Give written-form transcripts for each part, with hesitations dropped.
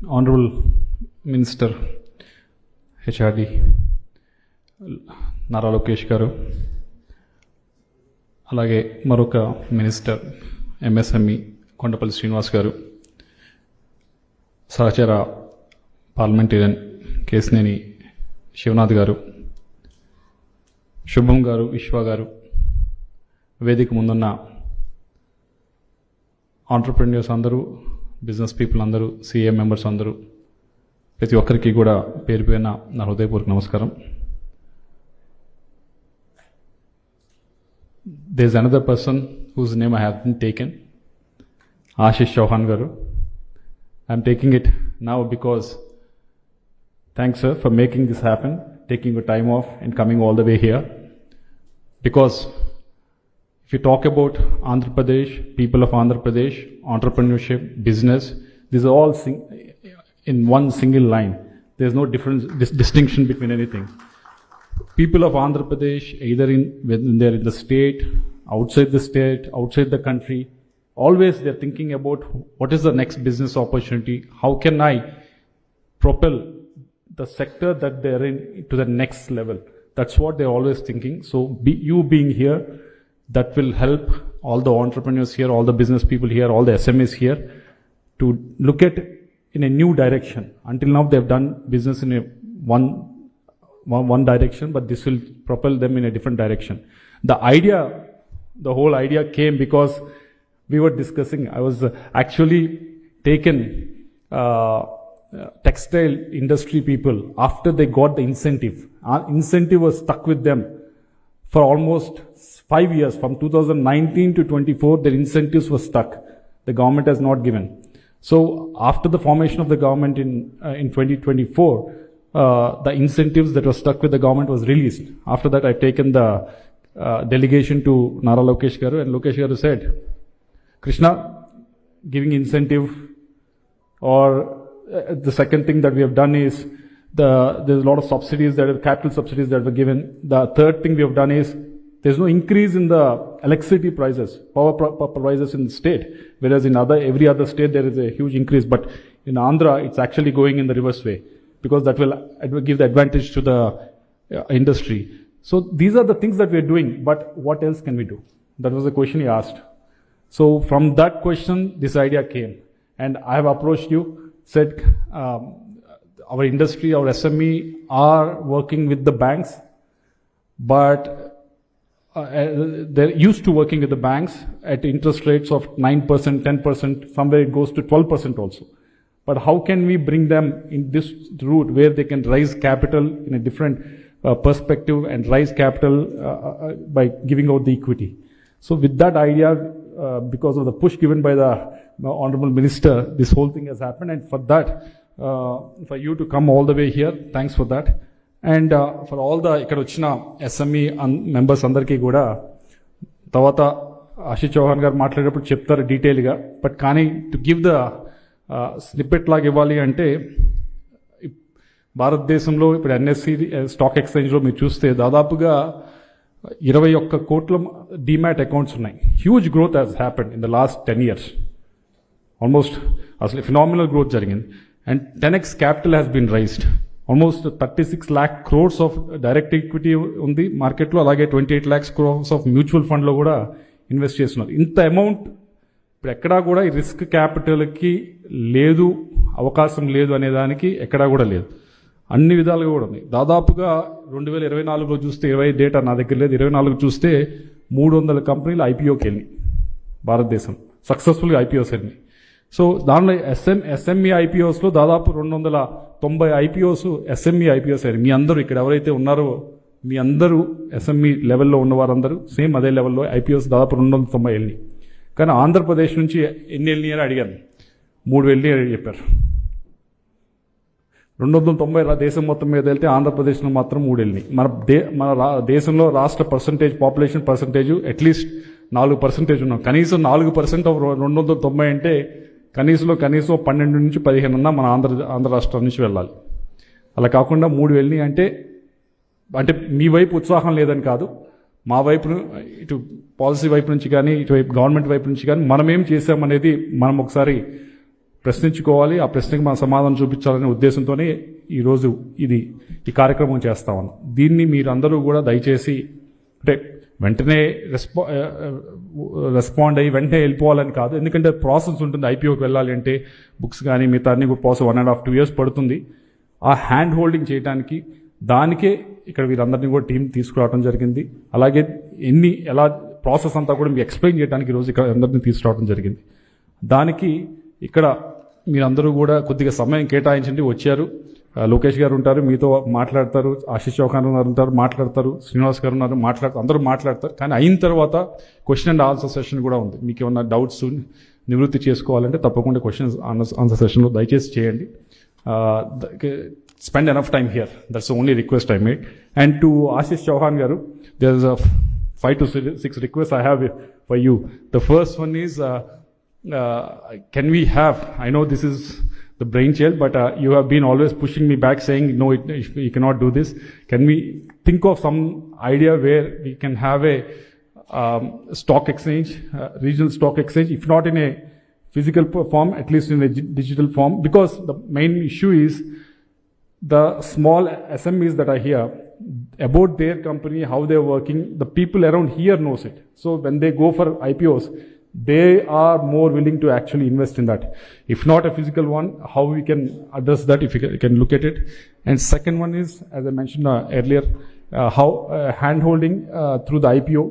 Honorable Minister HRD Nara Lokesh garu, alage maroka Minister MSME Kondapalli Srinivas garu, Sahachara Parliamentarian Kesineni Shivanath garu, Shubham garu, Vishwa garu, వేదిక ముందున్న entrepreneurs అందరూ, business people అందరూ, CA members అందరూ, ప్రతి ఒక్కరికి కూడా పేరు పేరున నా హృదయపూర్వక నమస్కారం. There is another person whose name I have taken, Ashish Chauhan garu. I'm taking it now because thanks sir for making this happen, taking your time off and coming all the way here. Because if you talk about Andhra Pradesh, people of Andhra Pradesh, entrepreneurship, business, these are all in one single line. There's no difference, distinction between anything. People of Andhra Pradesh, either when they're in the state, outside the country, always they're thinking about what is the next business opportunity, how can I propel the sector that they're in to the next level. That's what they're always thinking. So you being here, that will help all the entrepreneurs here, all the business people here, all the SMEs here to look at in a new direction. Until now they've done business in a one direction, but this will propel them in a different direction. The whole idea came because we were discussing. I was actually taken textile industry people after they got the incentive. Incentive was stuck with them for almost 5 years. From 2019 to 24, their incentives were stuck. The government has not given. So after the formation of the government in 2024, the incentives that were stuck with the government was released. After that, I've taken the delegation to Nara Lokesh garu, and Lokesh garu said, Krishna, giving incentive, or the second thing that we have done is there's a lot of subsidies, capital subsidies that were given. The third thing we have done is there's no increase in the electricity prices, power prices in the state, whereas in every other state there is a huge increase. But in Andhra, it's actually going in the reverse way, because that will give the advantage to the industry. So these are the things that we're doing, but what else can we do? That was the question he asked. So from that question, this idea came, and I have approached you, said our industry, our SME are working with the banks, but they're used to working with the banks at interest rates of 9%, 10%, somewhere it goes to 12% also. But how can we bring them in this route where they can raise capital in a different perspective and raise capital by giving out the equity? So with that idea, because of the push given by the Honorable Minister, this whole thing has happened, and for that, for you to come all the way here, thanks for that. And for all the ikkada vachina SME members andarki kuda tawata Ashish Chauhan garu maatladeప్పుడు చెప్తారు detail గా, but కానీ to give the snippet లాగా ఇవ్వాలి అంటే, భారతదేశంలో ఇప్పుడు NSC stock exchange లో మీరు చూస్తే దాదాపుగా 21 కోట్ల డిమాట్ అకౌంట్స్ ఉన్నాయి. Huge growth has happened in the last 10 years. Almost అసలు ఫినామినల్ గ్రోత్ జరిగింది. And 10x capital has been raised. Almost 36 lakh crores of direct equity ఉంది మార్కెట్లో, అలాగే 28 lakhs crores ఆఫ్ మ్యూచువల్ ఫండ్లో కూడా ఇన్వెస్ట్ చేస్తున్నారు. ఇంత అమౌంట్ ఇప్పుడు ఎక్కడా కూడా ఈ రిస్క్ క్యాపిటల్కి లేదు, అవకాశం లేదు అనేదానికి ఎక్కడా కూడా లేదు. అన్ని విధాలుగా కూడా ఉంది. దాదాపుగా 2024లో చూస్తే, 20 డేటా నా దగ్గర లేదు, 24 చూస్తే 300 కంపెనీలు ఐపీఓకి వెళ్ళినాయి. భారతదేశం సక్సెస్ఫుల్గా ఐపీఓస్ వెళ్ళినాయి. సో దానిలో ఎస్ఎంఈ ఐపీఓస్లో దాదాపు 290 ఐపీఓస్ ఎస్ఎంఈ ఐపీఓస్ అయ్యారు. మీ అందరూ ఇక్కడ ఎవరైతే ఉన్నారో మీ అందరూ ఎస్ఎంఈ లెవెల్లో ఉన్నవారందరూ సేమ్ అదే లెవెల్లో ఐపీఓస్ దాదాపు 290 వెళ్ళినాయి. కానీ ఆంధ్రప్రదేశ్ నుంచి ఎన్ని వెళ్ళినాయని అడిగాను, 3 వెళ్ళినాయని చెప్పారు. 290 దేశం మొత్తం మీద వెళ్తే ఆంధ్రప్రదేశ్లో మాత్రం 3 వెళ్ళినాయి. మన దేశంలో రాష్ట్ర పాపులేషన్ పర్సంటేజ్ అట్లీస్ట్ 4% ఉన్నాం. కనీసం 4% ఆఫ్ 290 అంటే కనీసం 12 నుంచి 15 ఉన్నా మన ఆంధ్ర రాష్ట్రం నుంచి వెళ్ళాలి. అలా కాకుండా 3 వెళ్ళినాయి అంటే మీ వైపు ఉత్సాహం లేదని కాదు, మా వైపు ఇటు పాలసీ వైపు నుంచి కానీ ఇటువైపు గవర్నమెంట్ వైపు నుంచి కానీ మనం ఏం చేసామనేది మనం ఒకసారి ప్రశ్నించుకోవాలి, ఆ ప్రశ్నకి మన సమాధానం చూపించాలనే ఉద్దేశంతోనే ఈరోజు ఈ కార్యక్రమం చేస్తా ఉన్నాం. దీన్ని మీరందరూ కూడా దయచేసి అంటే వెంటనే రెస్పాండ్ అయ్యి వెంటనే వెళ్ళిపోవాలని కాదు, ఎందుకంటే ప్రాసెస్ ఉంటుంది. ఐపీఓకి వెళ్ళాలి అంటే బుక్స్ కానీ మిగతా అన్ని ప్రాసెస్ 1.5-2 years పడుతుంది. ఆ హ్యాండ్ హోల్డింగ్ చేయడానికి దానికే ఇక్కడ వీరందరినీ కూడా టీం తీసుకురావడం జరిగింది. అలాగే ఎలా ప్రాసెస్ అంతా కూడా మీకు ఎక్స్ప్లెయిన్ చేయడానికి ఈరోజు ఇక్కడ అందరినీ తీసుకురావడం జరిగింది. దానికి ఇక్కడ మీరందరూ కూడా కొద్దిగా సమయం కేటాయించండి. వచ్చారు, లోకేష్ గారు ఉంటారు, మీతో మాట్లాడతారు, ఆశీష్ చౌహాన్ గారు ఉంటారు, మాట్లాడతారు, శ్రీనివాస్ గారు ఉన్నారు, మాట్లాడతారు, అందరూ మాట్లాడతారు. కానీ అయిన తర్వాత క్వశ్చన్ అండ్ ఆన్సర్ సెషన్ కూడా ఉంది. మీకు ఏమన్నా డౌట్స్ నివృత్తి చేసుకోవాలంటే తప్పకుండా క్వశ్చన్ ఆన్సర్ సెషన్లో దయచేసి చేయండి. spend enough time here. That's the only request I made. And to Ashish Chauhan garu, there's a 5 to 6 requests I have for you. The first one is, can we have, I know this is the brainchild, but you have been always pushing me back saying, no, you cannot do this. Can we think of some idea where we can have a stock exchange, regional stock exchange, if not in a physical form, at least in a digital form? Because the main issue is the small SMEs that are here, about their company, how they're working, the people around here knows it. So when they go for IPOs, they are more willing to actually invest in that. If not a physical one, how we can address that, if you can look at it. And second one is, as I mentioned earlier, how hand-holding through the IPO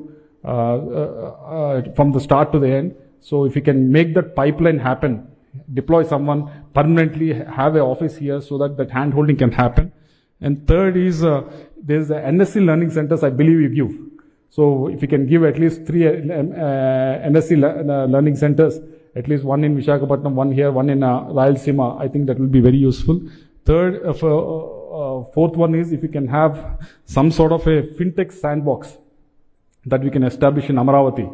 from the start to the end. So if you can make that pipeline happen, deploy someone permanently, have an office here so that hand-holding can happen. And third is, there's the NSC learning centers I believe you give. So if you can give at least 3 NSC learning centers, at least one in Visakhapatnam, one here, one in Rayalaseema, I think that will be very useful. Fourth one is, if you can have some sort of a fintech sandbox that we can establish in Amaravati,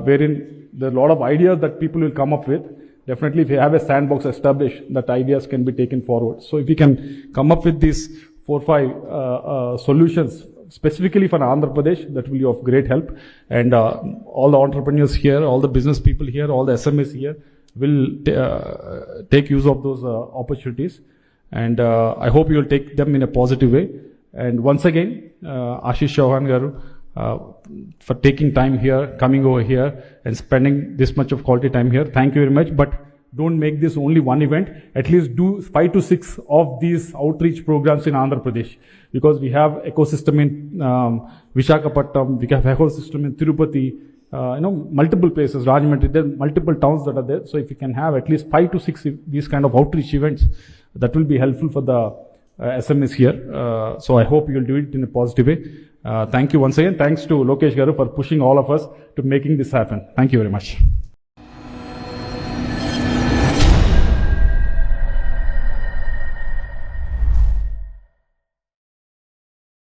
wherein there are a lot of ideas that people will come up with. Definitely, if you have a sandbox established, that ideas can be taken forward. So if you can come up with these 4-5 solutions specifically for Andhra Pradesh, that will be of great help. And all the entrepreneurs here, all the business people here, all the SMEs here will take use of those opportunities. And I hope you will take them in a positive way. And once again, Ashish Chauhan garu, for taking time here, coming over here and spending this much of quality time here. Thank you very much. But don't make this only one event. At least do 5 to 6 of these outreach programs in Andhra Pradesh, because we have ecosystem in Visakhapatnam, we have ecosystem in Tirupati, multiple places, Rajahmundry, there are multiple towns that are there. So if you can have at least 5 to 6 these kind of outreach events, that will be helpful for the SMEs here. So I hope you will do it in a positive way. Thank you once again. Thanks to Lokesh garu for pushing all of us to making this happen. Thank you very much.